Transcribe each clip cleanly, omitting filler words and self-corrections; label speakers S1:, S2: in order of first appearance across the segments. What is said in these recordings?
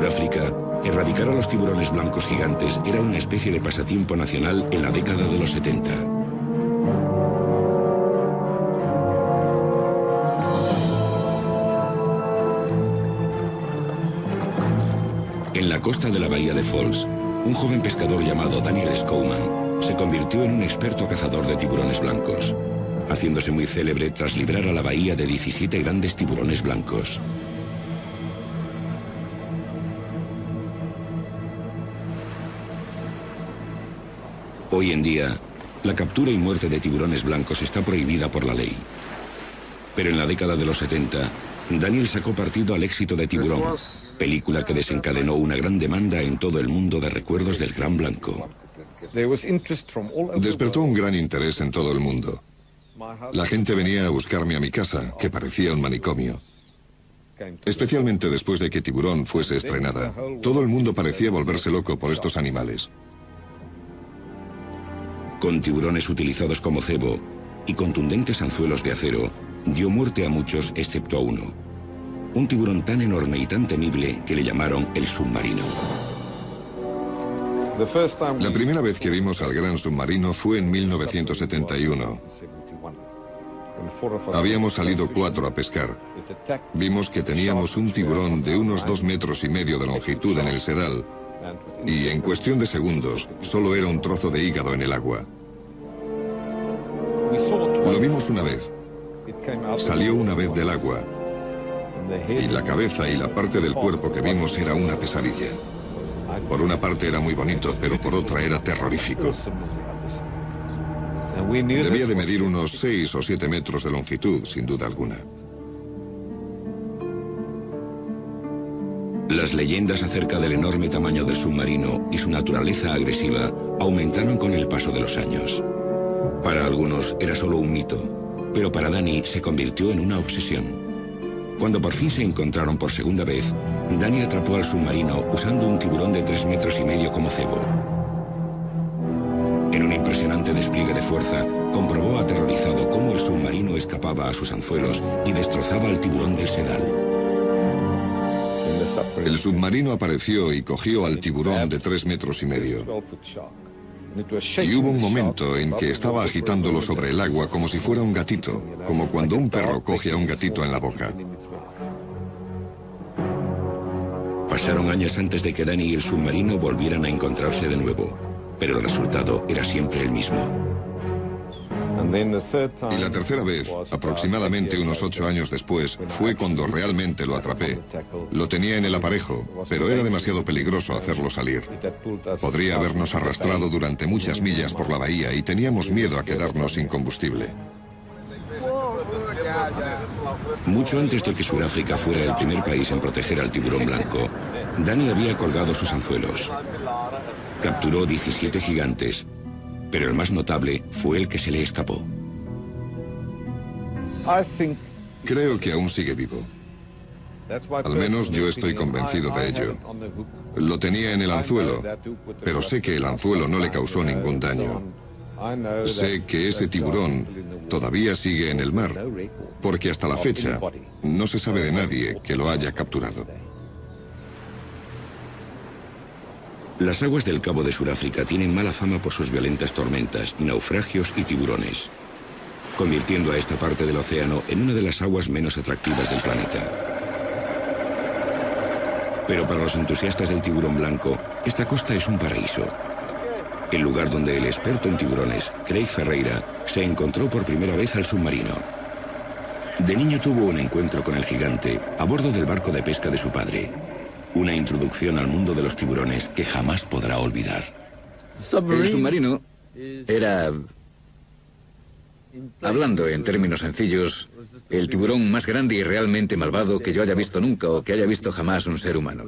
S1: Sudáfrica, erradicar a los tiburones blancos gigantes era una especie de pasatiempo nacional en la década de los 70. En la costa de la bahía de Falls, un joven pescador llamado Daniel Schouman se convirtió en un experto cazador de tiburones blancos, haciéndose muy célebre tras librar a la bahía de 17 grandes tiburones blancos. Hoy en día, la captura y muerte de tiburones blancos está prohibida por la ley. Pero en la década de los 70, Daniel sacó partido al éxito de Tiburón, película que desencadenó una gran demanda en todo el mundo de recuerdos del Gran Blanco.
S2: Despertó un gran interés en todo el mundo. La gente venía a buscarme a mi casa, que parecía un manicomio. Especialmente después de que Tiburón fuese estrenada. Todo el mundo parecía volverse loco por estos animales.
S1: Con tiburones utilizados como cebo y contundentes anzuelos de acero, dio muerte a muchos excepto a uno. Un tiburón tan enorme y tan temible que le llamaron el submarino.
S2: La primera vez que vimos al gran submarino fue en 1971. Habíamos salido 4 a pescar. Vimos que teníamos un tiburón de unos 2,5 metros de longitud en el sedal. Y en cuestión de segundos, solo era un trozo de hígado en el agua. Lo vimos una vez. Salió una vez del agua. Y la cabeza y la parte del cuerpo que vimos era una pesadilla. Por una parte era muy bonito, pero por otra era terrorífico. Debía de medir unos 6 o 7 metros de longitud, sin duda alguna.
S1: Las leyendas acerca del enorme tamaño del submarino y su naturaleza agresiva aumentaron con el paso de los años. Para algunos era solo un mito, pero para Danny se convirtió en una obsesión. Cuando por fin se encontraron por segunda vez, Danny atrapó al submarino usando un tiburón de 3,5 metros como cebo. En un impresionante despliegue de fuerza, comprobó aterrorizado cómo el submarino escapaba a sus anzuelos y destrozaba al tiburón del sedal.
S2: El submarino apareció y cogió al tiburón de 3,5 metros. Y hubo un momento en que estaba agitándolo sobre el agua como si fuera un gatito, como cuando un perro coge a un gatito en la boca.
S1: Pasaron años antes de que Danny y el submarino volvieran a encontrarse de nuevo, pero el resultado era siempre el mismo.
S2: Y la tercera vez, aproximadamente unos 8 años después, fue cuando realmente lo atrapé. Lo tenía en el aparejo, pero era demasiado peligroso hacerlo salir. Podría habernos arrastrado durante muchas millas por la bahía y teníamos miedo a quedarnos sin combustible.
S1: Mucho antes de que Sudáfrica fuera el primer país en proteger al tiburón blanco, Danny había colgado sus anzuelos. Capturó 17 gigantes, pero el más notable fue el que se le escapó.
S2: Creo que aún sigue vivo. Al menos yo estoy convencido de ello. Lo tenía en el anzuelo, pero sé que el anzuelo no le causó ningún daño. Sé que ese tiburón todavía sigue en el mar, porque hasta la fecha no se sabe de nadie que lo haya capturado.
S1: Las aguas del Cabo de Sudáfrica tienen mala fama por sus violentas tormentas, naufragios y tiburones, convirtiendo a esta parte del océano en una de las aguas menos atractivas del planeta. Pero para los entusiastas del tiburón blanco, esta costa es un paraíso. El lugar donde el experto en tiburones, Craig Ferreira, se encontró por primera vez al submarino. De niño tuvo un encuentro con el gigante a bordo del barco de pesca de su padre. Una introducción al mundo de los tiburones que jamás podrá olvidar.
S3: El submarino era, hablando en términos sencillos, el tiburón más grande y realmente malvado que yo haya visto nunca o que haya visto jamás un ser humano.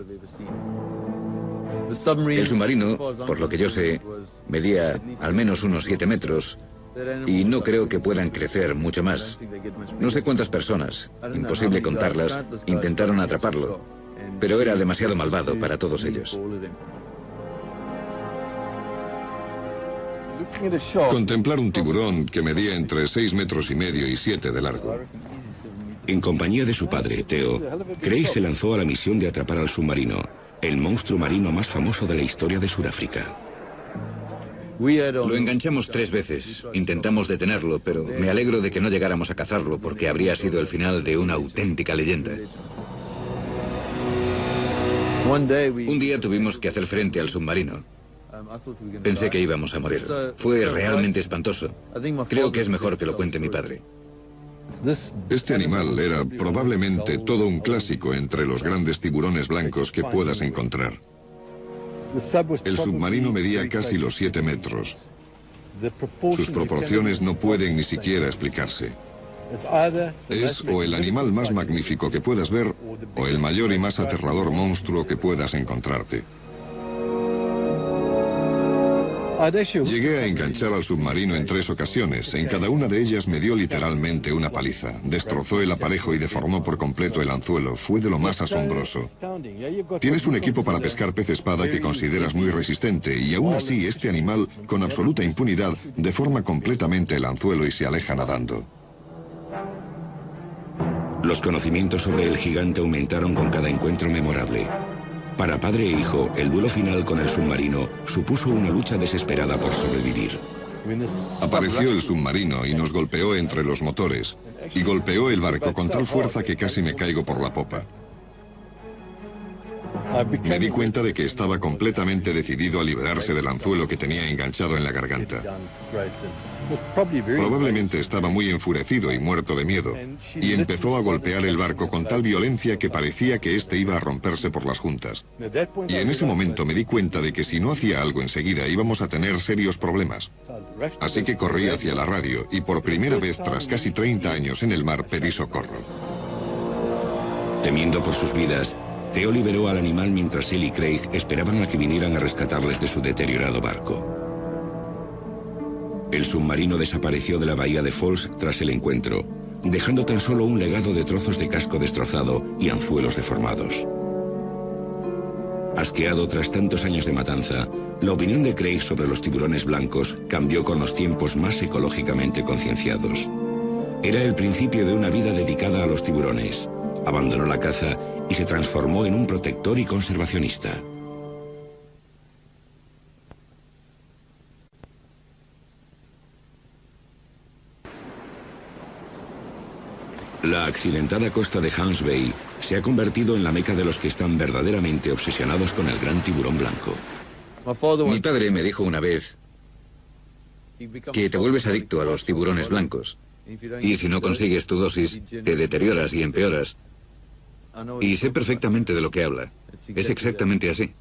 S3: El submarino, por lo que yo sé, medía al menos unos 7 metros y no creo que puedan crecer mucho más. No sé cuántas personas, imposible contarlas, intentaron atraparlo, pero era demasiado malvado para todos ellos.
S2: Contemplar un tiburón que medía entre 6,5 metros y 7 de largo.
S1: En compañía de su padre, Theo, Craig se lanzó a la misión de atrapar al submarino, el monstruo marino más famoso de la historia de Sudáfrica.
S3: Lo enganchamos 3 veces. Intentamos detenerlo, pero me alegro de que no llegáramos a cazarlo, porque habría sido el final de una auténtica leyenda. Un día tuvimos que hacer frente al submarino. Pensé que íbamos a morir. Fue realmente espantoso. Creo que es mejor que lo cuente mi padre.
S2: Este animal era probablemente todo un clásico entre los grandes tiburones blancos que puedas encontrar. El submarino medía casi los 7 metros. Sus proporciones no pueden ni siquiera explicarse. Es o el animal más magnífico que puedas ver, o el mayor y más aterrador monstruo que puedas encontrarte. Llegué a enganchar al submarino en 3 ocasiones. En cada una de ellas me dio literalmente una paliza. Destrozó el aparejo y deformó por completo el anzuelo. Fue de lo más asombroso. Tienes un equipo para pescar pez espada que consideras muy resistente, y aún así este animal, con absoluta impunidad, deforma completamente el anzuelo y se aleja nadando.
S1: Los conocimientos sobre el gigante aumentaron con cada encuentro memorable. Para padre e hijo, el duelo final con el submarino supuso una lucha desesperada por sobrevivir.
S2: Apareció el submarino y nos golpeó entre los motores, y golpeó el barco con tal fuerza que casi me caigo por la popa. Me di cuenta de que estaba completamente decidido a liberarse del anzuelo que tenía enganchado en la garganta. Probablemente estaba muy enfurecido y muerto de miedo, y empezó a golpear el barco con tal violencia que parecía que éste iba a romperse por las juntas. Y en ese momento me di cuenta de que si no hacía algo enseguida íbamos a tener serios problemas. Así que corrí hacia la radio y por primera vez tras casi 30 años en el mar pedí socorro.
S1: Temiendo por sus vidas, Theo liberó al animal mientras él y Craig esperaban a que vinieran a rescatarles de su deteriorado barco. El submarino desapareció de la bahía de Falls tras el encuentro, dejando tan solo un legado de trozos de casco destrozado y anzuelos deformados. Asqueado tras tantos años de matanza, la opinión de Craig sobre los tiburones blancos cambió con los tiempos más ecológicamente concienciados. Era el principio de una vida dedicada a los tiburones. Abandonó la caza y se transformó en un protector y conservacionista. La accidentada costa de Hans Bay se ha convertido en la meca de los que están verdaderamente obsesionados con el gran tiburón blanco.
S3: Mi padre me dijo una vez que te vuelves adicto a los tiburones blancos. Y si no consigues tu dosis, te deterioras y empeoras. Y sé perfectamente de lo que habla. Es exactamente así.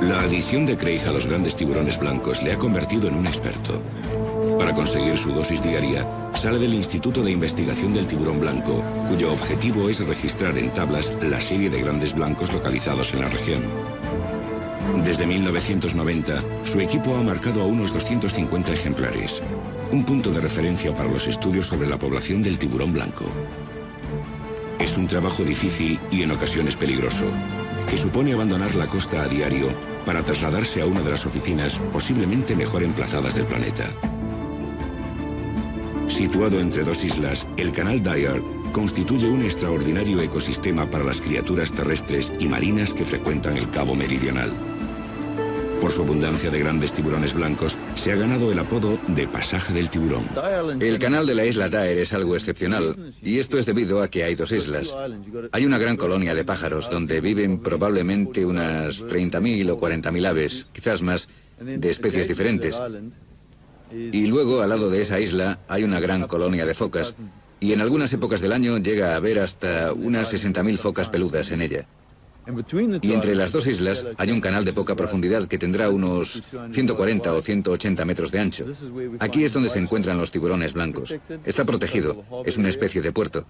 S1: La adicción de Craig a los grandes tiburones blancos le ha convertido en un experto. Para conseguir su dosis diaria, sale del Instituto de Investigación del Tiburón Blanco, cuyo objetivo es registrar en tablas la serie de grandes blancos localizados en la región. Desde 1990, su equipo ha marcado a unos 250 ejemplares, un punto de referencia para los estudios sobre la población del tiburón blanco. Es un trabajo difícil y en ocasiones peligroso, que supone abandonar la costa a diario para trasladarse a una de las oficinas posiblemente mejor emplazadas del planeta. Situado entre 2 islas, el canal Dyer constituye un extraordinario ecosistema para las criaturas terrestres y marinas que frecuentan el Cabo Meridional. Por su abundancia de grandes tiburones blancos, se ha ganado el apodo de Pasaje del Tiburón.
S3: El canal de la isla Dyer es algo excepcional, y esto es debido a que hay 2 islas. Hay una gran colonia de pájaros donde viven probablemente unas 30.000 o 40.000 aves, quizás más, de especies diferentes. Y luego, al lado de esa isla, hay una gran colonia de focas, y en algunas épocas del año llega a haber hasta unas 60.000 focas peludas en ella. Y entre las 2 islas hay un canal de poca profundidad que tendrá unos 140 o 180 metros de ancho. Aquí es donde se encuentran los tiburones blancos. Está protegido, es una especie de puerto.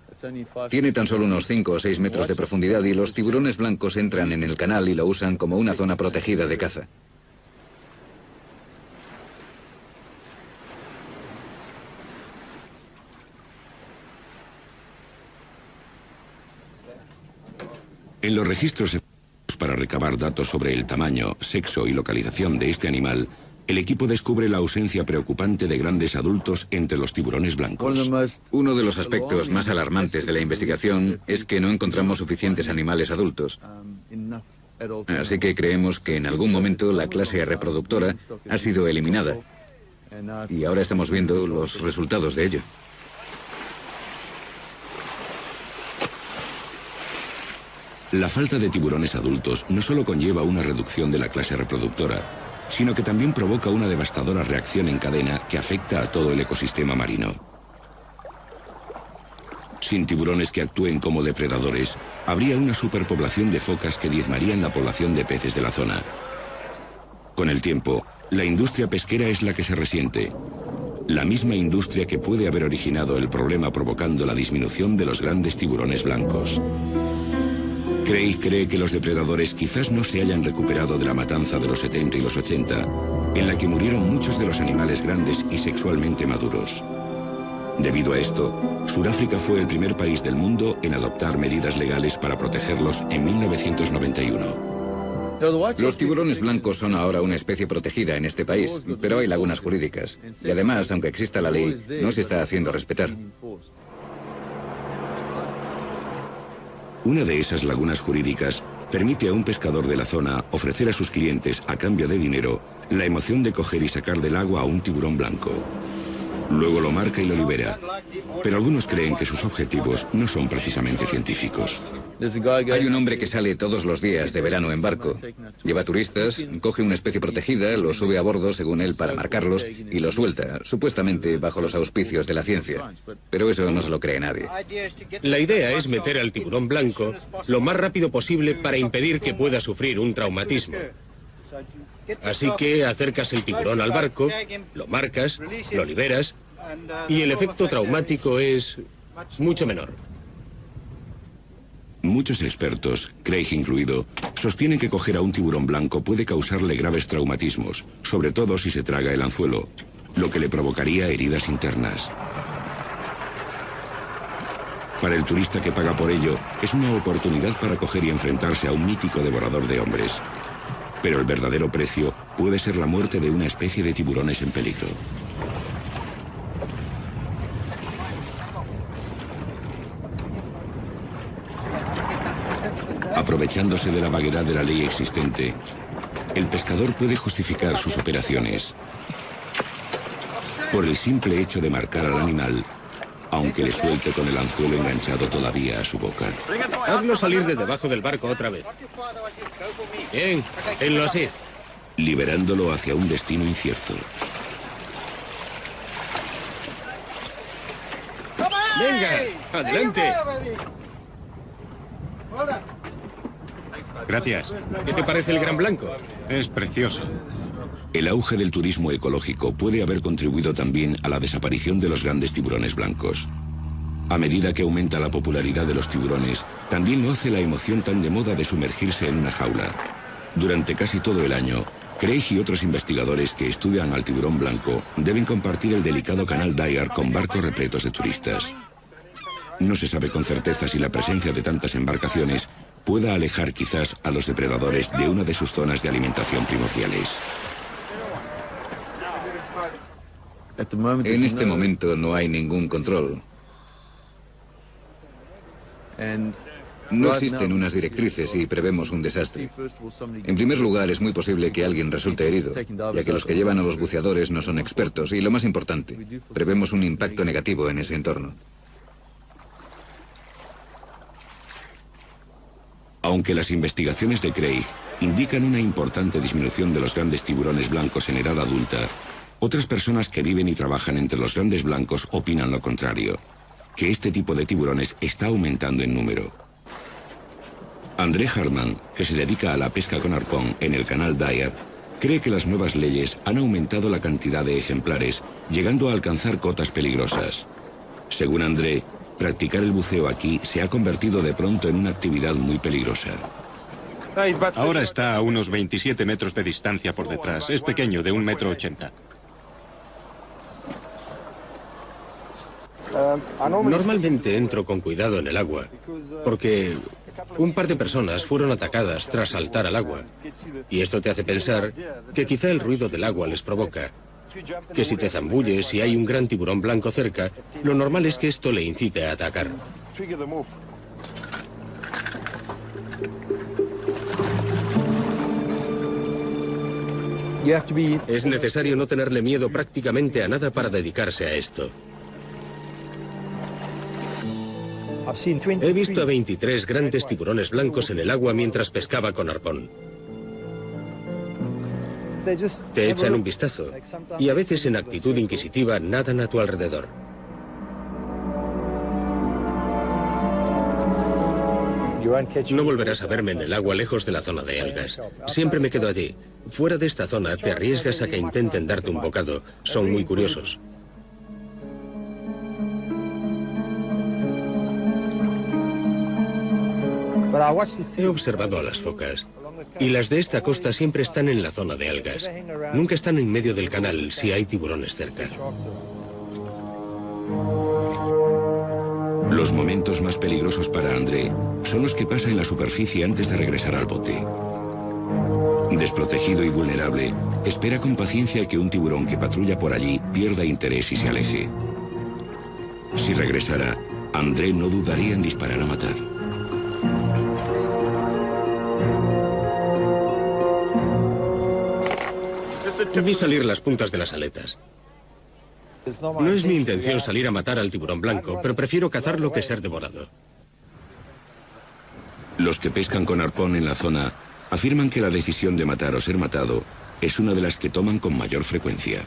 S3: Tiene tan solo unos 5 o 6 metros de profundidad y los tiburones blancos entran en el canal y lo usan como una zona protegida de caza.
S1: En los registros para recabar datos sobre el tamaño, sexo y localización de este animal, el equipo descubre la ausencia preocupante de grandes adultos entre los tiburones blancos.
S3: Uno de los aspectos más alarmantes de la investigación es que no encontramos suficientes animales adultos. Así que creemos que en algún momento la clase reproductora ha sido eliminada. Y ahora estamos viendo los resultados de ello.
S1: La falta de tiburones adultos no solo conlleva una reducción de la clase reproductora, sino que también provoca una devastadora reacción en cadena que afecta a todo el ecosistema marino. Sin tiburones que actúen como depredadores, habría una superpoblación de focas que diezmarían la población de peces de la zona. Con el tiempo, la industria pesquera es la que se resiente. La misma industria que puede haber originado el problema provocando la disminución de los grandes tiburones blancos. Craig cree que los depredadores quizás no se hayan recuperado de la matanza de los 70 y los 80, en la que murieron muchos de los animales grandes y sexualmente maduros. Debido a esto, Sudáfrica fue el primer país del mundo en adoptar medidas legales para protegerlos en 1991.
S3: Los tiburones blancos son ahora una especie protegida en este país, pero hay lagunas jurídicas. Y además, aunque exista la ley, no se está haciendo respetar.
S1: Una de esas lagunas jurídicas permite a un pescador de la zona ofrecer a sus clientes, a cambio de dinero, la emoción de coger y sacar del agua a un tiburón blanco. Luego lo marca y lo libera. Pero algunos creen que sus objetivos no son precisamente científicos.
S3: Hay un hombre que sale todos los días de verano en barco. Lleva turistas, coge una especie protegida, lo sube a bordo según él para marcarlos y lo suelta, supuestamente bajo los auspicios de la ciencia. Pero eso no se lo cree nadie.
S4: La idea es meter al tiburón blanco lo más rápido posible para impedir que pueda sufrir un traumatismo. Así que acercas el tiburón al barco, lo marcas, lo liberas y el efecto traumático es mucho menor.
S1: Muchos expertos, Craig incluido, sostienen que coger a un tiburón blanco puede causarle graves traumatismos, sobre todo si se traga el anzuelo, lo que le provocaría heridas internas. Para el turista que paga por ello, es una oportunidad para coger y enfrentarse a un mítico devorador de hombres. Pero el verdadero precio puede ser la muerte de una especie de tiburones en peligro. Aprovechándose de la vaguedad de la ley existente, el pescador puede justificar sus operaciones por el simple hecho de marcar al animal, aunque le suelte con el anzuelo enganchado todavía a su boca.
S4: Hazlo salir de debajo del barco otra vez. Bien, tenlo así.
S1: Liberándolo hacia un destino incierto.
S4: Venga, adelante.
S5: Gracias.
S4: ¿Qué te parece el gran blanco?
S5: Es precioso.
S1: El auge del turismo ecológico puede haber contribuido también a la desaparición de los grandes tiburones blancos. A medida que aumenta la popularidad de los tiburones, también lo hace la emoción tan de moda de sumergirse en una jaula. Durante casi todo el año, Craig y otros investigadores que estudian al tiburón blanco deben compartir el delicado canal Dyer con barcos repletos de turistas. No se sabe con certeza si la presencia de tantas embarcaciones pueda alejar quizás a los depredadores de una de sus zonas de alimentación primordiales.
S3: En este momento no hay ningún control. No existen unas directrices y prevemos un desastre. En primer lugar, es muy posible que alguien resulte herido, ya que los que llevan a los buceadores no son expertos. Y lo más importante, prevemos un impacto negativo en ese entorno.
S1: Aunque las investigaciones de Craig indican una importante disminución de los grandes tiburones blancos en edad adulta, otras personas que viven y trabajan entre los grandes blancos opinan lo contrario, que este tipo de tiburones está aumentando en número. André Hartmann, que se dedica a la pesca con arpón en el canal Dyer, cree que las nuevas leyes han aumentado la cantidad de ejemplares, llegando a alcanzar cotas peligrosas. Según André, practicar el buceo aquí se ha convertido de pronto en una actividad muy peligrosa.
S5: Ahora está a unos 27 metros de distancia por detrás. Es pequeño, de 1,80 m.
S4: Normalmente entro con cuidado en el agua, porque Un par de personas fueron atacadas tras saltar al agua. Y esto te hace pensar que quizá el ruido del agua les provoca. Que si te zambulles y hay un gran tiburón blanco cerca, lo normal es que esto le incite a atacar. Es necesario no tenerle miedo prácticamente a nada para dedicarse a esto. He visto a 23 grandes tiburones blancos en el agua mientras pescaba con arpón. Te echan un vistazo y a veces en actitud inquisitiva nadan a tu alrededor. No volverás a verme en el agua lejos de la zona de algas. Siempre me quedo allí. Fuera de esta zona te arriesgas a que intenten darte un bocado. Son muy curiosos. He observado a las focas. Y las de esta costa siempre están en la zona de algas. Nunca están en medio del canal si hay tiburones cerca.
S1: Los momentos más peligrosos para André son los que pasa en la superficie antes de regresar al bote. Desprotegido y vulnerable, espera con paciencia que un tiburón que patrulla por allí pierda interés y se aleje. Si regresara, André no dudaría en disparar a matar.
S4: Vi salir las puntas de las aletas. No es mi intención salir a matar al tiburón blanco, pero prefiero cazarlo que ser devorado.
S1: Los que pescan con arpón en la zona afirman que la decisión de matar o ser matado es una de las que toman con mayor frecuencia.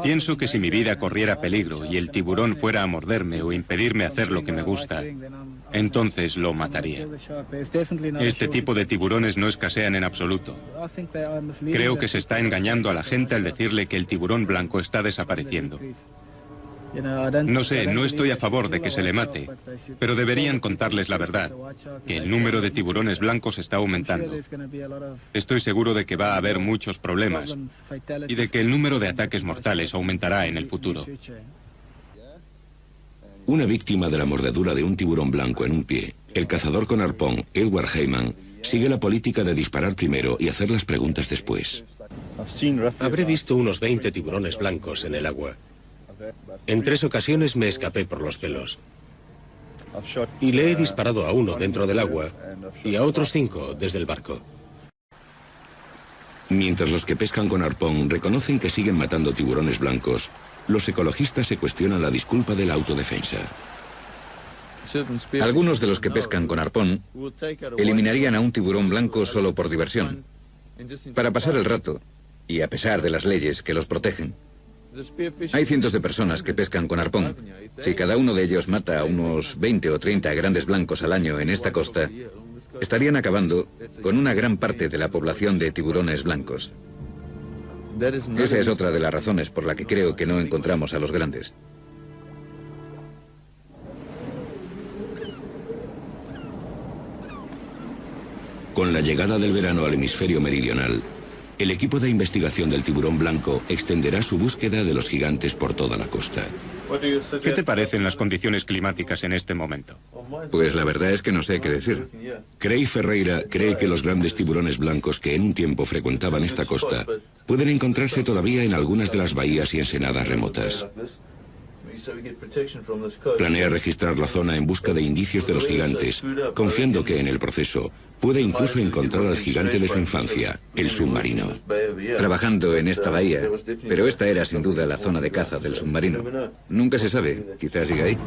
S5: Pienso que si mi vida corriera peligro y el tiburón fuera a morderme o impedirme hacer lo que me gusta, entonces lo mataría. Este tipo de tiburones no escasean en absoluto. Creo que se está engañando a la gente al decirle que el tiburón blanco está desapareciendo. No sé, no estoy a favor de que se le mate, pero deberían contarles la verdad, que el número de tiburones blancos está aumentando. Estoy seguro de que va a haber muchos problemas y de que el número de ataques mortales aumentará en el futuro.
S1: Una víctima de la mordedura de un tiburón blanco en un pie, el cazador con arpón, Edward Heyman, sigue la política de disparar primero y hacer las preguntas después.
S4: Habré visto unos 20 tiburones blancos en el agua. En 3 ocasiones me escapé por los pelos. Y le he disparado a uno dentro del agua y a otros 5 desde el barco.
S1: Mientras los que pescan con arpón reconocen que siguen matando tiburones blancos, los ecologistas se cuestionan la disculpa de la autodefensa.
S3: Algunos de los que pescan con arpón eliminarían a un tiburón blanco solo por diversión, para pasar el rato, y a pesar de las leyes que los protegen. Hay cientos de personas que pescan con arpón. Si cada uno de ellos mata a unos 20 o 30 grandes blancos al año en esta costa, estarían acabando con una gran parte de la población de tiburones blancos. Esa es otra de las razones por la que creo que no encontramos a los grandes.
S1: Con la llegada del verano al hemisferio meridional, el equipo de investigación del tiburón blanco extenderá su búsqueda de los gigantes por toda la costa.
S5: ¿Qué te parecen las condiciones climáticas en este momento?
S3: Pues la verdad es que no sé qué decir.
S1: Craig Ferreira cree que los grandes tiburones blancos que en un tiempo frecuentaban esta costa pueden encontrarse todavía en algunas de las bahías y ensenadas remotas. Planea registrar la zona en busca de indicios de los gigantes, confiando que en el proceso puede incluso encontrar al gigante de su infancia, el submarino.
S3: Trabajando en esta bahía, pero esta era sin duda la zona de caza del submarino. Nunca se sabe, quizás siga ahí.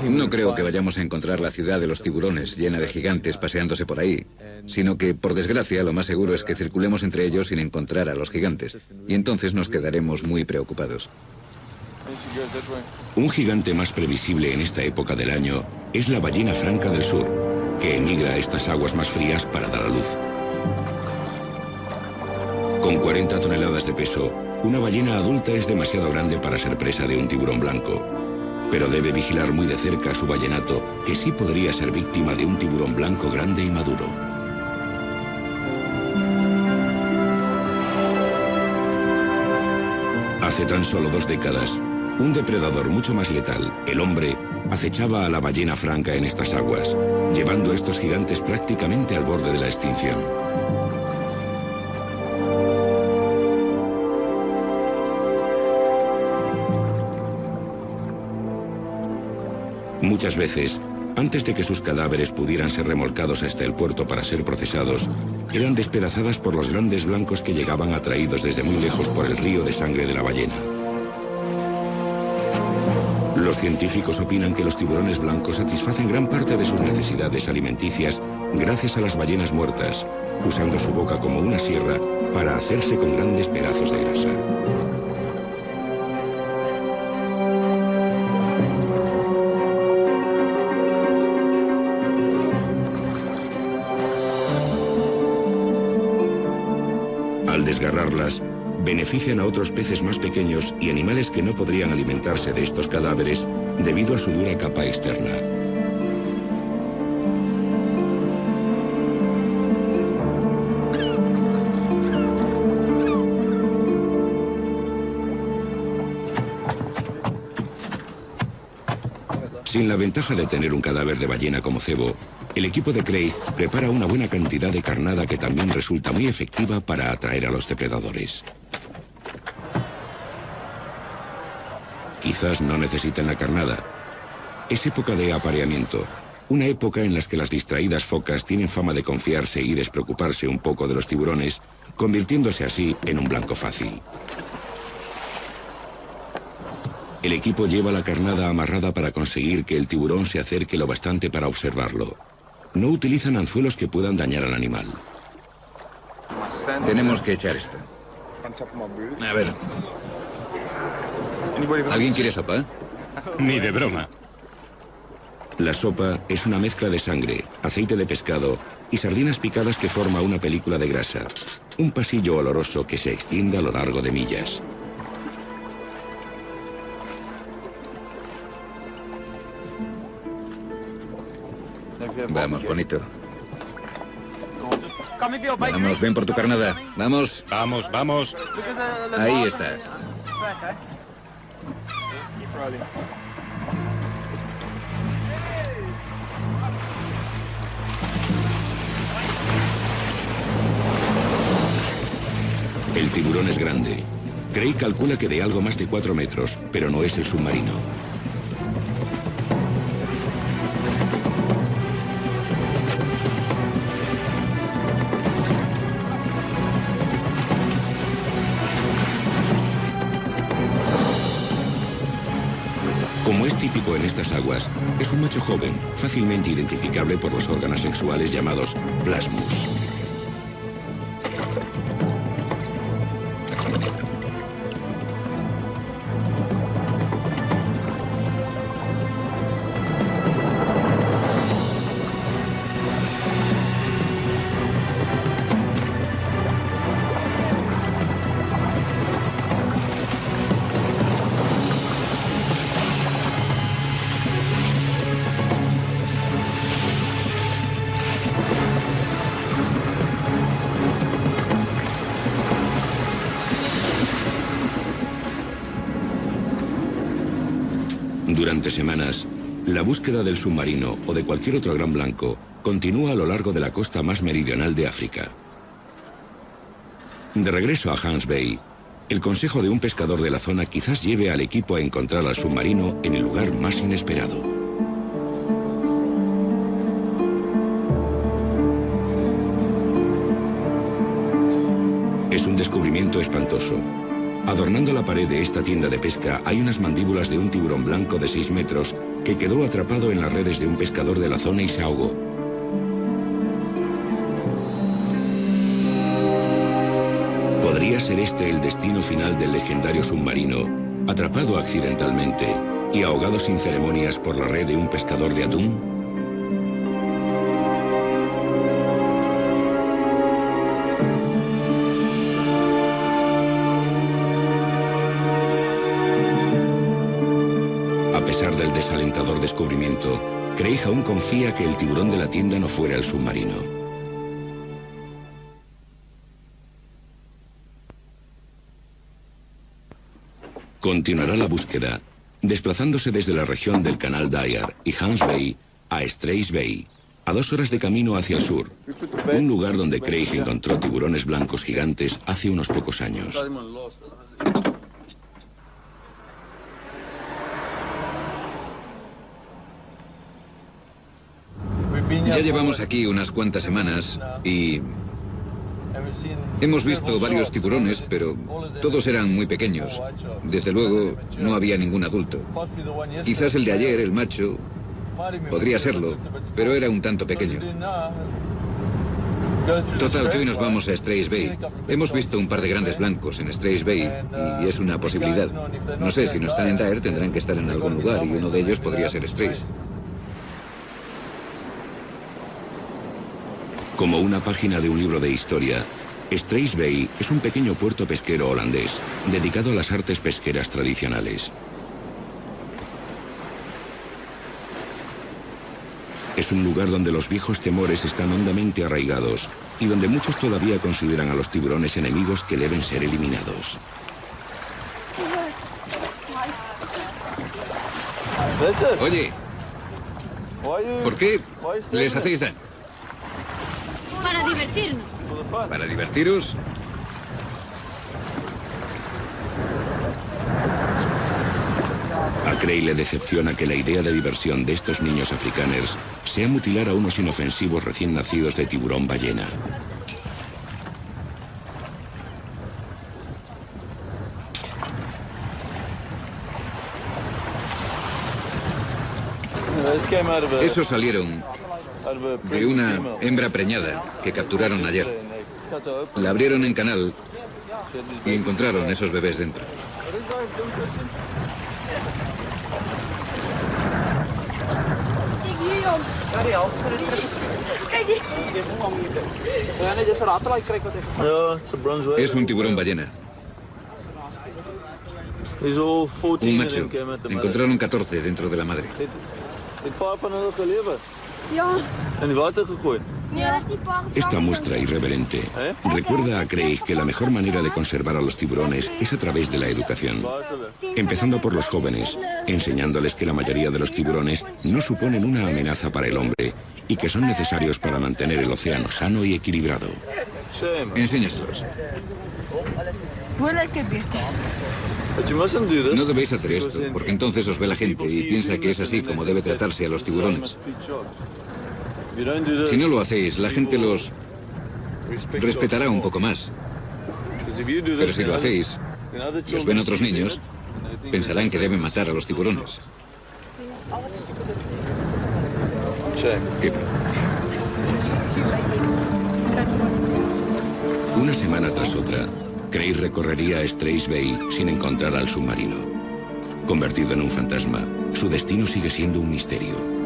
S3: No creo que vayamos a encontrar la ciudad de los tiburones llena de gigantes paseándose por ahí, sino que, por desgracia, lo más seguro es que circulemos entre ellos sin encontrar a los gigantes, y entonces nos quedaremos muy preocupados.
S1: Un gigante más previsible en esta época del año es la ballena franca del sur, que emigra a estas aguas más frías para dar a luz. Con 40 toneladas de peso, una ballena adulta es demasiado grande para ser presa de un tiburón blanco. Pero debe vigilar muy de cerca a su ballenato, que sí podría ser víctima de un tiburón blanco grande y maduro. Hace tan solo 2 décadas, un depredador mucho más letal, el hombre, acechaba a la ballena franca en estas aguas, llevando a estos gigantes prácticamente al borde de la extinción. Muchas veces, antes de que sus cadáveres pudieran ser remolcados hasta el puerto para ser procesados, eran despedazadas por los grandes blancos que llegaban atraídos desde muy lejos por el río de sangre de la ballena. Los científicos opinan que los tiburones blancos satisfacen gran parte de sus necesidades alimenticias gracias a las ballenas muertas, usando su boca como una sierra para hacerse con grandes pedazos de grasa. Al desgarrarlas, benefician a otros peces más pequeños y animales que no podrían alimentarse de estos cadáveres debido a su dura capa externa. Sin la ventaja de tener un cadáver de ballena como cebo, el equipo de Craig prepara una buena cantidad de carnada que también resulta muy efectiva para atraer a los depredadores. Quizás no necesiten la carnada. Es época de apareamiento, una época en la que las distraídas focas tienen fama de confiarse y despreocuparse un poco de los tiburones, convirtiéndose así en un blanco fácil. El equipo lleva la carnada amarrada para conseguir que el tiburón se acerque lo bastante para observarlo. No utilizan anzuelos que puedan dañar al animal.
S3: Tenemos que echar esto. A ver. ¿Alguien quiere sopa?
S5: Ni de broma.
S1: La sopa es una mezcla de sangre, aceite de pescado y sardinas picadas que forma una película de grasa. Un pasillo oloroso que se extiende a lo largo de millas.
S3: Vamos, bonito. Vamos, ven por tu carnada. Vamos.
S5: Vamos, vamos.
S3: Ahí está.
S1: El tiburón es grande. Craig calcula que de algo más de 4 metros, pero no es el submarino. Como es típico en estas aguas, es un macho joven, fácilmente identificable por los órganos sexuales llamados plasmus. Durante semanas, la búsqueda del submarino o de cualquier otro gran blanco continúa a lo largo de la costa más meridional de África. De regreso a Hans Bay, el consejo de un pescador de la zona quizás lleve al equipo a encontrar al submarino en el lugar más inesperado. Es un descubrimiento espantoso. Adornando la pared de esta tienda de pesca hay unas mandíbulas de un tiburón blanco de 6 metros que quedó atrapado en las redes de un pescador de la zona y se ahogó. ¿Podría ser este el destino final del legendario submarino, atrapado accidentalmente y ahogado sin ceremonias por la red de un pescador de atún? devastador descubrimiento, Craig aún confía que el tiburón de la tienda no fuera el submarino. Continuará la búsqueda, desplazándose desde la región del Canal Dyer y Hams Bay a Strays Bay, a 2 horas de camino hacia el sur, un lugar donde Craig encontró tiburones blancos gigantes hace unos pocos años.
S3: Ya llevamos aquí unas cuantas semanas y hemos visto varios tiburones, pero todos eran muy pequeños. Desde luego, no había ningún adulto. Quizás el de ayer, el macho, podría serlo, pero era un tanto pequeño. Total, que hoy nos vamos a Strays Bay. Hemos visto un par de grandes blancos en Strays Bay y es una posibilidad. No sé, si no están en Dyer tendrán que estar en algún lugar y uno de ellos podría ser Strays.
S1: Como una página de un libro de historia, Strays Bay es un pequeño puerto pesquero holandés, dedicado a las artes pesqueras tradicionales. Es un lugar donde los viejos temores están hondamente arraigados y donde muchos todavía consideran a los tiburones enemigos que deben ser eliminados.
S3: Oye, ¿por qué les hacéis daño?
S6: Para divertirnos.
S3: ¿Para divertiros?
S1: A Craig le decepciona que la idea de diversión de estos niños africanos sea mutilar a unos inofensivos recién nacidos de tiburón ballena.
S3: Esos salieron de una hembra preñada que capturaron ayer. La abrieron en canal y encontraron esos bebés dentro. Es un tiburón ballena. Un macho. Encontraron 14 dentro de la madre.
S1: Esta muestra irreverente recuerda a Craig que la mejor manera de conservar a los tiburones es a través de la educación. Empezando por los jóvenes, enseñándoles que la mayoría de los tiburones no suponen una amenaza para el hombre y que son necesarios para mantener el océano sano y equilibrado.
S3: Enséñaselos. No debéis hacer esto, porque entonces os ve la gente y piensa que es así como debe tratarse a los tiburones. Si no lo hacéis, la gente los respetará un poco más. Pero si lo hacéis, y os ven otros niños, pensarán que deben matar a los tiburones.
S1: Una semana tras otra, Craig recorrería Strays Bay sin encontrar al submarino. Convertido en un fantasma, su destino sigue siendo un misterio.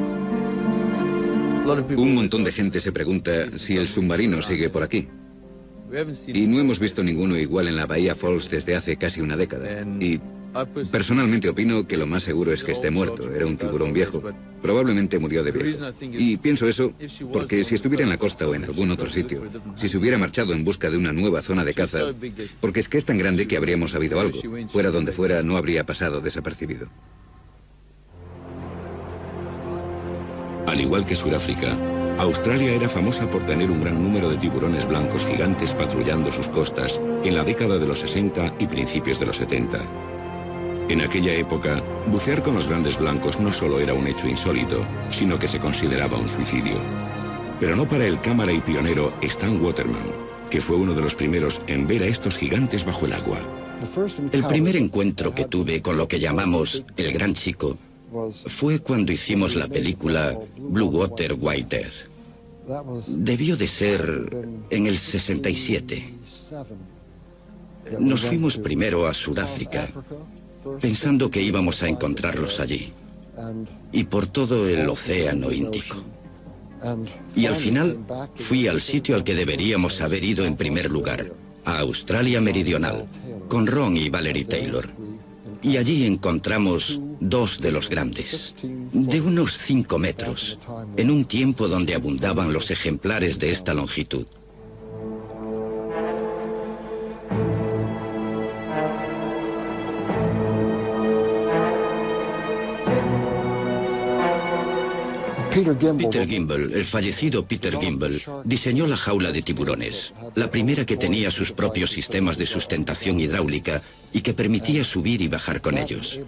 S3: Un montón de gente se pregunta si el submarino sigue por aquí. Y no hemos visto ninguno igual en la Bahía Falls desde hace casi una década. Y personalmente opino que lo más seguro es que esté muerto. Era un tiburón viejo. Probablemente murió de viejo. Y pienso eso porque si estuviera en la costa o en algún otro sitio, si se hubiera marchado en busca de una nueva zona de caza, porque es que es tan grande que habríamos sabido algo. Fuera donde fuera, no habría pasado desapercibido.
S1: Al igual que Sudáfrica, Australia era famosa por tener un gran número de tiburones blancos gigantes patrullando sus costas en la década de los 60 y principios de los 70. En aquella época, bucear con los grandes blancos no solo era un hecho insólito, sino que se consideraba un suicidio. Pero no para el cámara y pionero Stan Waterman, que fue uno de los primeros en ver a estos gigantes bajo el agua.
S7: El primer encuentro que tuve con lo que llamamos el Gran Chico fue cuando hicimos la película Blue Water, White Death. Debió de ser en el 67. Nos fuimos primero a Sudáfrica, pensando que íbamos a encontrarlos allí, y por todo el océano Índico. Y al final fui al sitio al que deberíamos haber ido en primer lugar, a Australia Meridional, con Ron y Valerie Taylor. y allí encontramos dos de los grandes, de unos 5 metros, en un tiempo donde abundaban los ejemplares de esta longitud. Peter Gimble, el fallecido Peter Gimble, diseñó la jaula de tiburones, la primera que tenía sus propios sistemas de sustentación hidráulica y que permitía subir y bajar con ellos.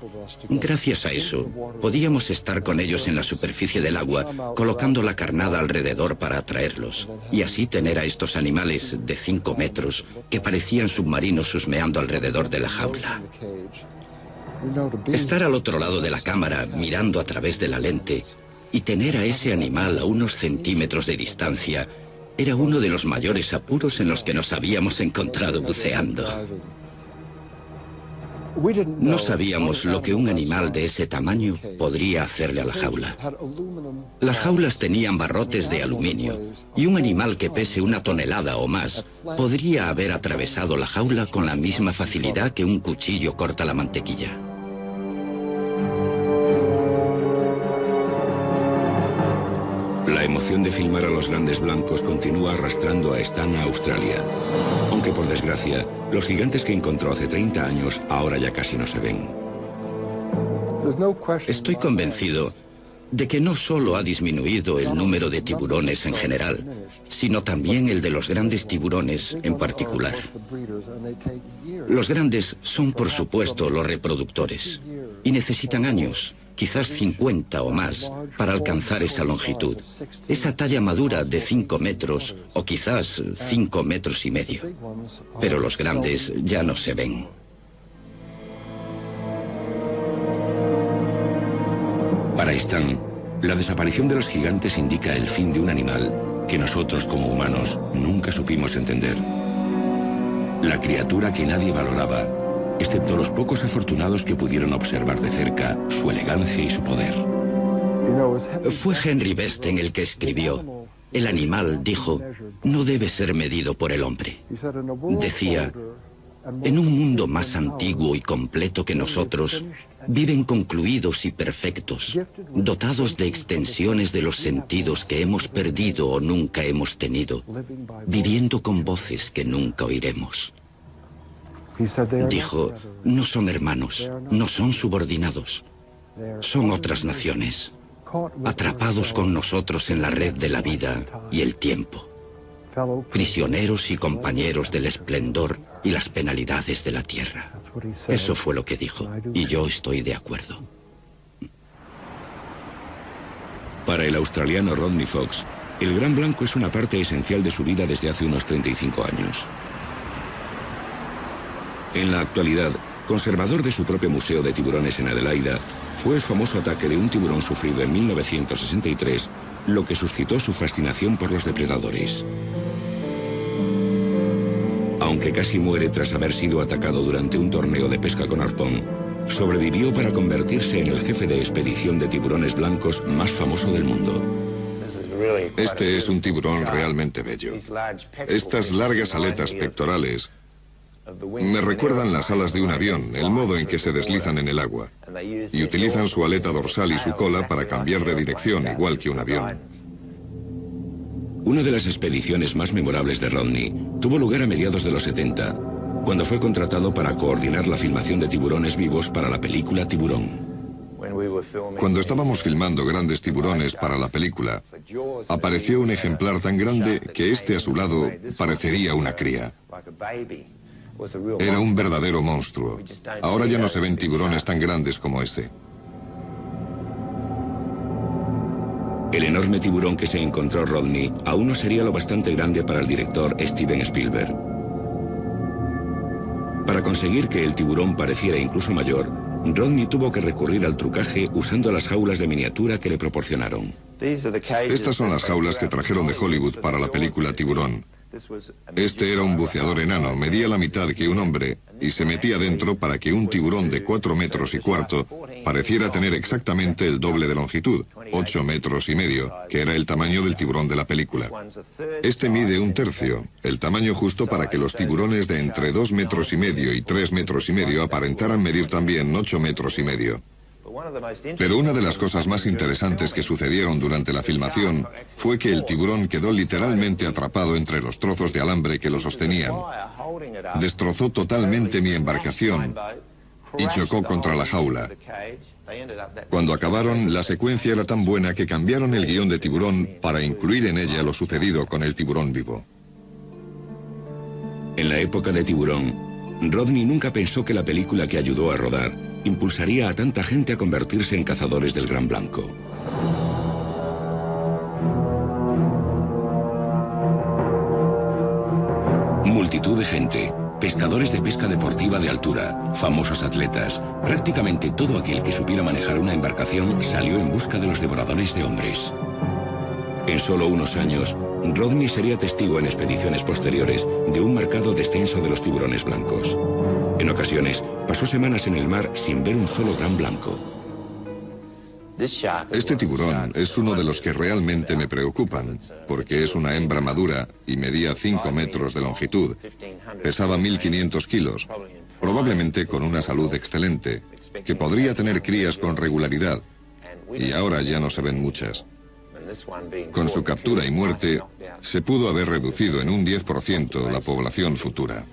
S7: Gracias a eso, podíamos estar con ellos en la superficie del agua, colocando la carnada alrededor para atraerlos, y así tener a estos animales de 5 metros que parecían submarinos husmeando alrededor de la jaula. Estar al otro lado de la cámara, mirando a través de la lente, y tener a ese animal a unos centímetros de distancia era uno de los mayores apuros en los que nos habíamos encontrado buceando. No sabíamos lo que un animal de ese tamaño podría hacerle a la jaula. Las jaulas tenían barrotes de aluminio y un animal que pese 1 tonelada o más podría haber atravesado la jaula con la misma facilidad que un cuchillo corta la mantequilla.
S1: La emoción de filmar a los grandes blancos continúa arrastrando a Stan a Australia. Aunque por desgracia, los gigantes que encontró hace 30 años ahora ya casi no se ven.
S7: Estoy convencido de que no solo ha disminuido el número de tiburones en general, sino también el de los grandes tiburones en particular. Los grandes son, por supuesto, los reproductores, y necesitan años, quizás 50 o más, para alcanzar esa longitud, esa talla madura de 5 metros o quizás 5 metros y medio. Pero los grandes ya no se ven.
S1: Para Stan, la desaparición de los gigantes indica el fin de un animal que nosotros como humanos nunca supimos entender. La criatura que nadie valoraba, excepto los pocos afortunados que pudieron observar de cerca su elegancia y su poder.
S7: Fue Henry Besten el que escribió: el animal, dijo, no debe ser medido por el hombre. Decía: en un mundo más antiguo y completo que nosotros, viven concluidos y perfectos, dotados de extensiones de los sentidos que hemos perdido o nunca hemos tenido, viviendo con voces que nunca oiremos. Dijo: no son hermanos, no son subordinados, son otras naciones, atrapados con nosotros en la red de la vida y el tiempo, prisioneros y compañeros del esplendor y las penalidades de la tierra. Eso fue lo que dijo, y yo estoy de acuerdo.
S1: Para el australiano Rodney Fox, el gran blanco es una parte esencial de su vida desde hace unos 35 años. En la actualidad, conservador de su propio museo de tiburones en Adelaida, fue el famoso ataque de un tiburón sufrido en 1963 lo que suscitó su fascinación por los depredadores. Aunque casi muere tras haber sido atacado durante un torneo de pesca con arpón, sobrevivió para convertirse en el jefe de expedición de tiburones blancos más famoso del mundo.
S2: Este es un tiburón realmente bello. Estas largas aletas pectorales me recuerdan las alas de un avión, el modo en que se deslizan en el agua. Y utilizan su aleta dorsal y su cola para cambiar de dirección, igual que un avión.
S1: Una de las expediciones más memorables de Rodney tuvo lugar a mediados de los 70, cuando fue contratado para coordinar la filmación de tiburones vivos para la película Tiburón.
S2: Cuando estábamos filmando grandes tiburones para la película, apareció un ejemplar tan grande que este a su lado parecería una cría. Era un verdadero monstruo. Ahora ya no se ven tiburones tan grandes como ese.
S1: El enorme tiburón que se encontró Rodney aún no sería lo bastante grande para el director Steven Spielberg. Para conseguir que el tiburón pareciera incluso mayor, Rodney tuvo que recurrir al trucaje usando las jaulas de miniatura que le proporcionaron.
S2: Estas son las jaulas que trajeron de Hollywood para la película Tiburón. Este era un buceador enano, medía la mitad que un hombre y se metía dentro para que un tiburón de 4 metros y cuarto pareciera tener exactamente el doble de longitud, 8,5 metros, que era el tamaño del tiburón de la película. Este mide 1/3, el tamaño justo para que los tiburones de entre 2,5 metros y 3,5 metros aparentaran medir también 8,5 metros. Pero una de las cosas más interesantes que sucedieron durante la filmación fue que el tiburón quedó literalmente atrapado entre los trozos de alambre que lo sostenían. Destrozó totalmente mi embarcación y chocó contra la jaula. Cuando acabaron, la secuencia era tan buena que cambiaron el guión de Tiburón para incluir en ella lo sucedido con el tiburón vivo.
S1: En la época de Tiburón, Rodney nunca pensó que la película que ayudó a rodar impulsaría a tanta gente a convertirse en cazadores del gran blanco. Multitud de gente, pescadores de pesca deportiva de altura, famosos atletas, prácticamente todo aquel que supiera manejar una embarcación salió en busca de los devoradores de hombres. En solo unos años, Rodney sería testigo en expediciones posteriores de un marcado descenso de los tiburones blancos. En ocasiones, pasó semanas en el mar sin ver un solo gran blanco.
S2: Este tiburón es uno de los que realmente me preocupan, porque es una hembra madura y medía 5 metros de longitud. Pesaba 1.500 kilos, probablemente con una salud excelente, que podría tener crías con regularidad, y ahora ya no se ven muchas. Con su captura y muerte, se pudo haber reducido en un 10% la población futura.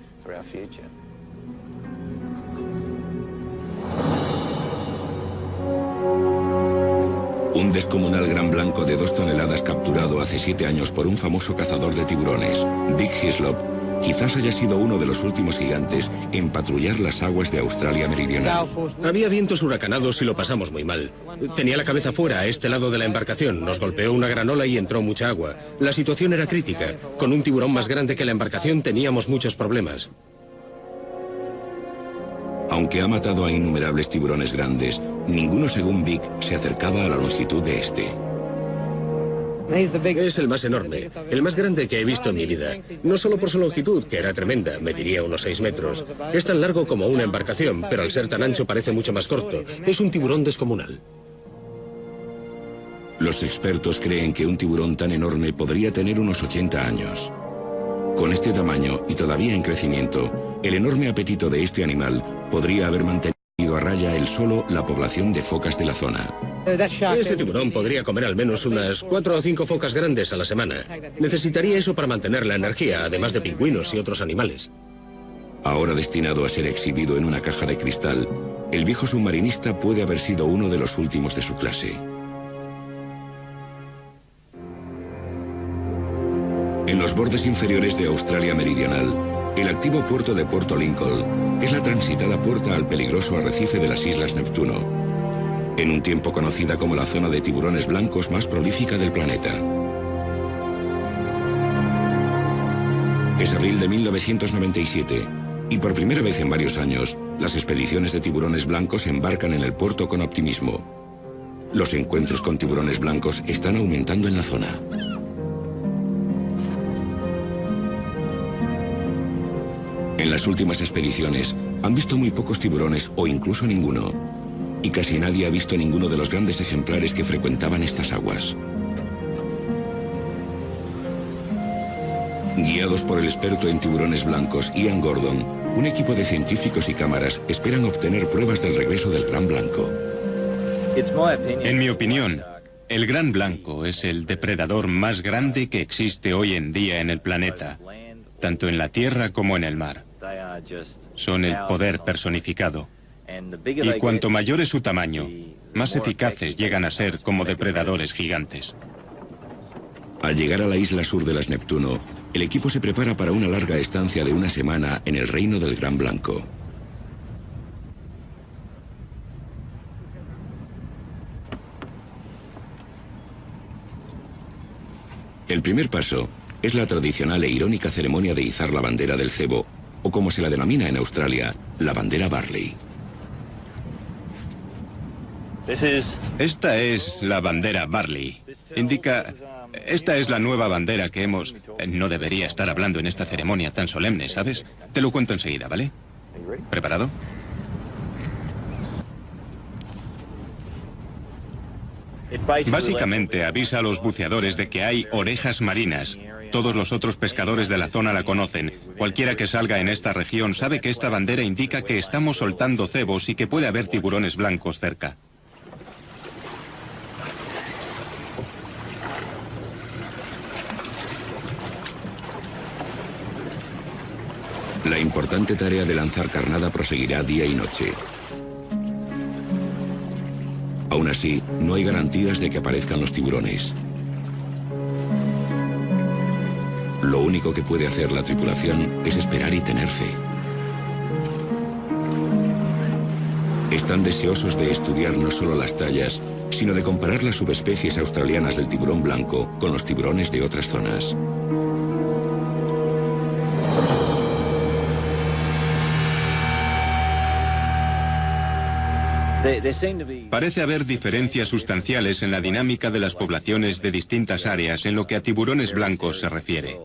S1: Un descomunal gran blanco de 2 toneladas capturado hace 7 años por un famoso cazador de tiburones, Dick Hislop, quizás haya sido uno de los últimos gigantes en patrullar las aguas de Australia Meridional.
S4: Había vientos huracanados y lo pasamos muy mal. Tenía la cabeza fuera, a este lado de la embarcación. Nos golpeó una gran ola y entró mucha agua. La situación era crítica. Con un tiburón más grande que la embarcación teníamos muchos problemas.
S1: Aunque ha matado a innumerables tiburones grandes, ninguno, según Vic, se acercaba a la longitud de este.
S4: Es el más enorme, el más grande que he visto en mi vida. No solo por su longitud, que era tremenda, mediría unos 6 metros. Es tan largo como una embarcación, pero al ser tan ancho parece mucho más corto. Es un tiburón descomunal.
S1: Los expertos creen que un tiburón tan enorme podría tener unos 80 años. Con este tamaño y todavía en crecimiento, el enorme apetito de este animal podría haber mantenido a raya él solo la población de focas de la zona.
S4: Ese tiburón podría comer al menos unas 4 o 5 focas grandes a la semana. Necesitaría eso para mantener la energía, además de pingüinos y otros animales.
S1: Ahora destinado a ser exhibido en una caja de cristal, el viejo submarinista puede haber sido uno de los últimos de su clase. En los bordes inferiores de Australia Meridional, el activo puerto de Puerto Lincoln es la transitada puerta al peligroso arrecife de las Islas Neptuno, en un tiempo conocida como la zona de tiburones blancos más prolífica del planeta. Es abril de 1997 y por primera vez en varios años, las expediciones de tiburones blancos embarcan en el puerto con optimismo. Los encuentros con tiburones blancos están aumentando en la zona. En las últimas expediciones han visto muy pocos tiburones o incluso ninguno, y casi nadie ha visto ninguno de los grandes ejemplares que frecuentaban estas aguas. Guiados por el experto en tiburones blancos, Ian Gordon, un equipo de científicos y cámaras esperan obtener pruebas del regreso del gran blanco.
S5: En mi opinión, el gran blanco es el depredador más grande que existe hoy en día en el planeta, tanto en la tierra como en el mar. Son el poder personificado. Y cuanto mayor es su tamaño, más eficaces llegan a ser como depredadores gigantes.
S1: Al llegar a la isla sur de las Neptuno, el equipo se prepara para una larga estancia de una semana en el reino del gran blanco. El primer paso es la tradicional e irónica ceremonia de izar la bandera del cebo, o como se la denomina en Australia, la bandera Barley.
S5: Esta es la bandera Barley. Indica... Esta es la nueva bandera que hemos... No debería estar hablando en esta ceremonia tan solemne, ¿sabes? Te lo cuento enseguida, ¿vale? ¿Preparado? Básicamente avisa a los buceadores de que hay orejas marinas. Todos los otros pescadores de la zona la conocen. Cualquiera que salga en esta región sabe que esta bandera indica que estamos soltando cebos y que puede haber tiburones blancos cerca.
S1: La importante tarea de lanzar carnada proseguirá día y noche. Aún así, no hay garantías de que aparezcan los tiburones. Lo único que puede hacer la tripulación es esperar y tener fe. Están deseosos de estudiar no solo las tallas, sino de comparar las subespecies australianas del tiburón blanco con los tiburones de otras zonas.
S5: Parece haber diferencias sustanciales en la dinámica de las poblaciones de distintas áreas en lo que a tiburones blancos se refiere.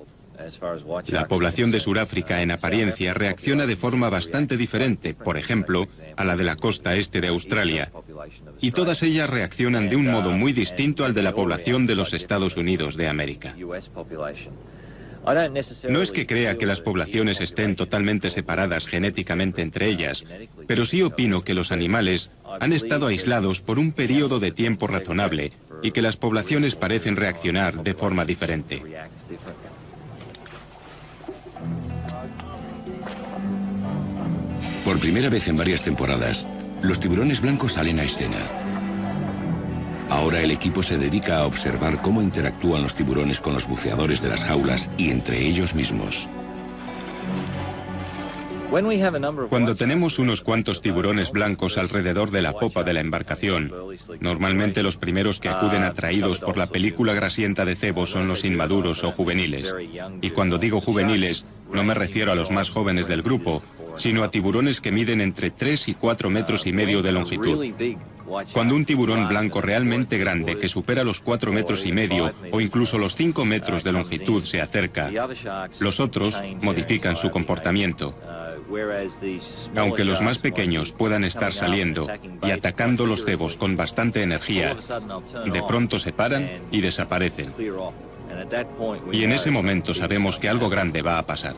S5: La población de Sudáfrica en apariencia reacciona de forma bastante diferente, por ejemplo, a la de la costa este de Australia, y todas ellas reaccionan de un modo muy distinto al de la población de los Estados Unidos de América. No es que crea que las poblaciones estén totalmente separadas genéticamente entre ellas, pero sí opino que los animales han estado aislados por un periodo de tiempo razonable y que las poblaciones parecen reaccionar de forma diferente.
S1: Por primera vez en varias temporadas, los tiburones blancos salen a escena. Ahora el equipo se dedica a observar cómo interactúan los tiburones con los buceadores de las jaulas y entre ellos mismos.
S5: Cuando tenemos unos cuantos tiburones blancos alrededor de la popa de la embarcación, normalmente los primeros que acuden atraídos por la película grasienta de cebo son los inmaduros o juveniles. Y cuando digo juveniles, no me refiero a los más jóvenes del grupo, sino a tiburones que miden entre 3 y 4 metros y medio de longitud. Cuando un tiburón blanco realmente grande que supera los 4 metros y medio o incluso los 5 metros de longitud se acerca, los otros modifican su comportamiento. Aunque los más pequeños puedan estar saliendo y atacando los cebos con bastante energía, de pronto se paran y desaparecen. Y en ese momento sabemos que algo grande va a pasar.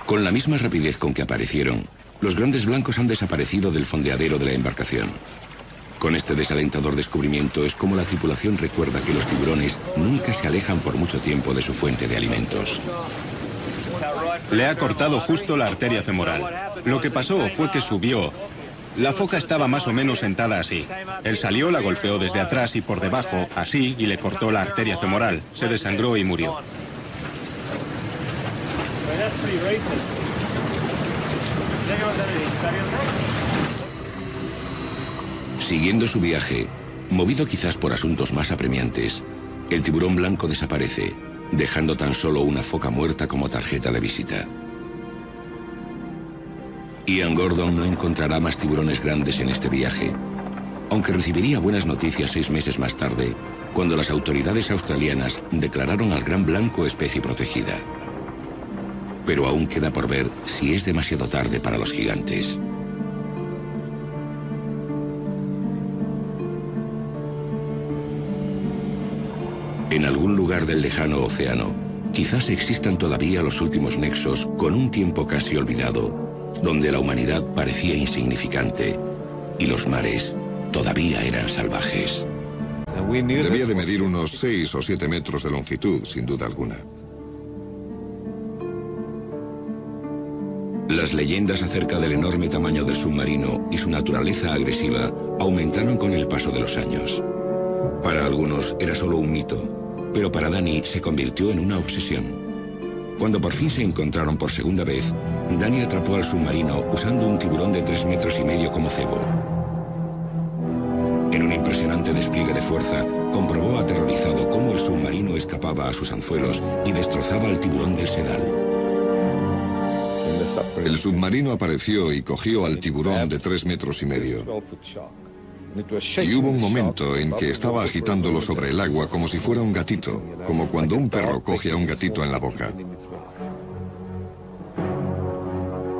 S1: Con la misma rapidez con que aparecieron, los grandes blancos han desaparecido del fondeadero de la embarcación. Con este desalentador descubrimiento es como la tripulación recuerda que los tiburones nunca se alejan por mucho tiempo de su fuente de alimentos.
S5: Le ha cortado justo la arteria femoral. Lo que pasó fue que subió. La foca estaba más o menos sentada así. Él salió, la golpeó desde atrás y por debajo, así, y le cortó la arteria femoral. Se desangró y murió.
S1: Siguiendo su viaje, movido quizás por asuntos más apremiantes, el tiburón blanco desaparece, dejando tan solo una foca muerta como tarjeta de visita. Ian Gordon no encontrará más tiburones grandes en este viaje, aunque recibiría buenas noticias 6 meses más tarde, cuando las autoridades australianas declararon al gran blanco especie protegida. Pero aún queda por ver si es demasiado tarde para los gigantes. En algún lugar del lejano océano, quizás existan todavía los últimos nexos con un tiempo casi olvidado, donde la humanidad parecía insignificante y los mares todavía eran salvajes.
S2: Debía de medir unos 6 o 7 metros de longitud, sin duda alguna.
S1: Las leyendas acerca del enorme tamaño del submarino y su naturaleza agresiva aumentaron con el paso de los años. Para algunos era solo un mito, pero para Danny se convirtió en una obsesión. Cuando por fin se encontraron por segunda vez, Danny atrapó al submarino usando un tiburón de 3 metros y medio como cebo. En un impresionante despliegue de fuerza, comprobó aterrorizado cómo el submarino escapaba a sus anzuelos y destrozaba al tiburón del sedal.
S2: El submarino apareció y cogió al tiburón de 3,5 metros. Y hubo un momento en que estaba agitándolo sobre el agua como si fuera un gatito, como cuando un perro coge a un gatito en la boca.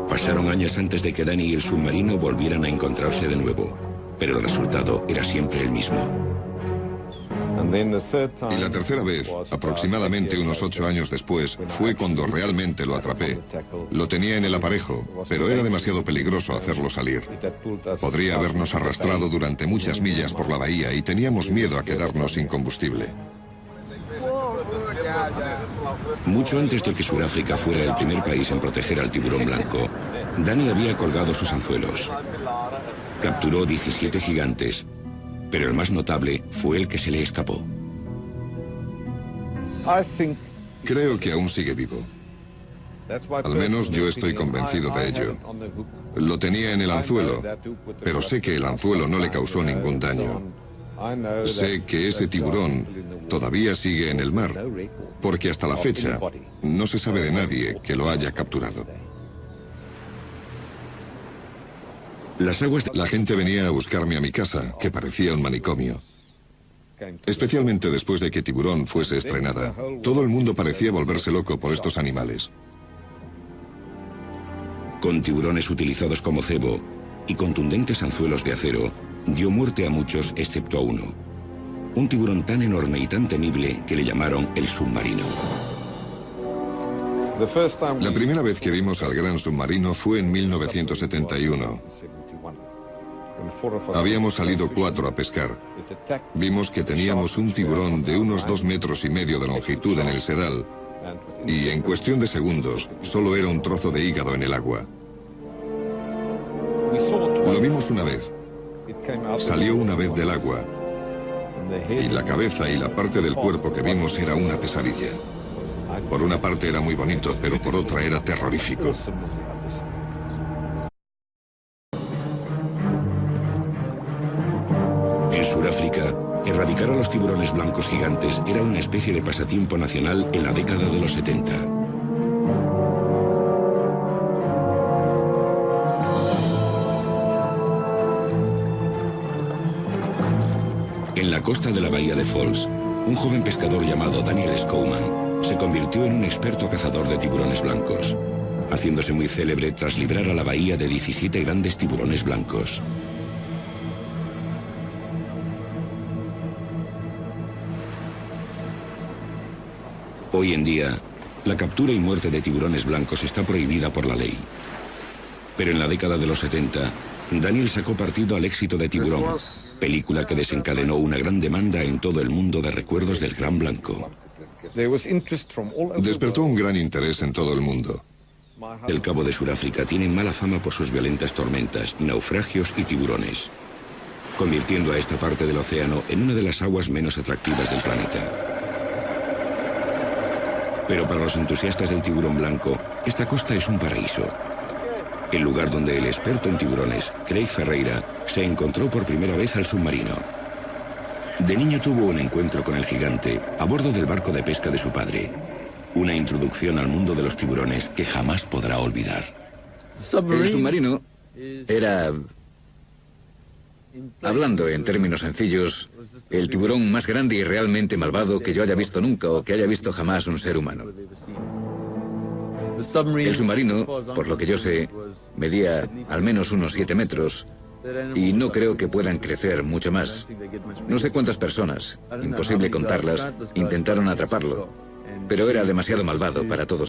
S1: Pasaron años antes de que Danny y el submarino volvieran a encontrarse de nuevo, pero el resultado era siempre el mismo.
S2: Y la tercera vez, aproximadamente unos 8 años después, fue cuando realmente lo atrapé. Lo tenía en el aparejo, pero era demasiado peligroso hacerlo salir. Podría habernos arrastrado durante muchas millas por la bahía y teníamos miedo a quedarnos sin combustible.
S1: Mucho antes de que Sudáfrica fuera el primer país en proteger al tiburón blanco, Danny había colgado sus anzuelos. Capturó 17 gigantes, pero el más notable fue el que se le escapó.
S2: Creo que aún sigue vivo. Al menos yo estoy convencido de ello. Lo tenía en el anzuelo, pero sé que el anzuelo no le causó ningún daño. Sé que ese tiburón todavía sigue en el mar, porque hasta la fecha no se sabe de nadie que lo haya capturado. La gente venía a buscarme a mi casa, que parecía un manicomio. Especialmente después de que Tiburón fuese estrenada. Todo el mundo parecía volverse loco por estos animales.
S1: Con tiburones utilizados como cebo y contundentes anzuelos de acero, dio muerte a muchos excepto a uno. Un tiburón tan enorme y tan temible que le llamaron el submarino.
S2: La primera vez que vimos al gran submarino fue en 1971. Habíamos salido 4 a pescar. Vimos que teníamos un tiburón de unos 2,5 metros de longitud en el sedal, y en cuestión de segundos solo era un trozo de hígado en el agua. Lo vimos una vez. Salió una vez del agua, y la cabeza y la parte del cuerpo que vimos era una pesadilla. Por una parte era muy bonito, pero por otra era terrorífico.
S1: En Sudáfrica, erradicar a los tiburones blancos gigantes era una especie de pasatiempo nacional en la década de los 70. En la costa de la bahía de Falls, un joven pescador llamado Daniel Scowman se convirtió en un experto cazador de tiburones blancos, haciéndose muy célebre tras librar a la bahía de 17 grandes tiburones blancos. Hoy en día, la captura y muerte de tiburones blancos está prohibida por la ley. Pero en la década de los 70, Daniel sacó partido al éxito de Tiburón, película que desencadenó una gran demanda en todo el mundo de recuerdos del Gran Blanco.
S2: Despertó un gran interés en todo el mundo.
S1: El Cabo de Sudáfrica tiene mala fama por sus violentas tormentas, naufragios y tiburones, convirtiendo a esta parte del océano en una de las aguas menos atractivas del planeta. Pero para los entusiastas del tiburón blanco, esta costa es un paraíso. El lugar donde el experto en tiburones, Craig Ferreira, se encontró por primera vez al submarino. De niño tuvo un encuentro con el gigante a bordo del barco de pesca de su padre. Una introducción al mundo de los tiburones que jamás podrá olvidar.
S3: El submarino era, hablando en términos sencillos, el tiburón más grande y realmente malvado que yo haya visto nunca o que haya visto jamás un ser humano. El submarino, por lo que yo sé, medía al menos unos 7 metros y no creo que puedan crecer mucho más. No sé cuántas personas, imposible contarlas, intentaron atraparlo, pero era demasiado malvado para todos.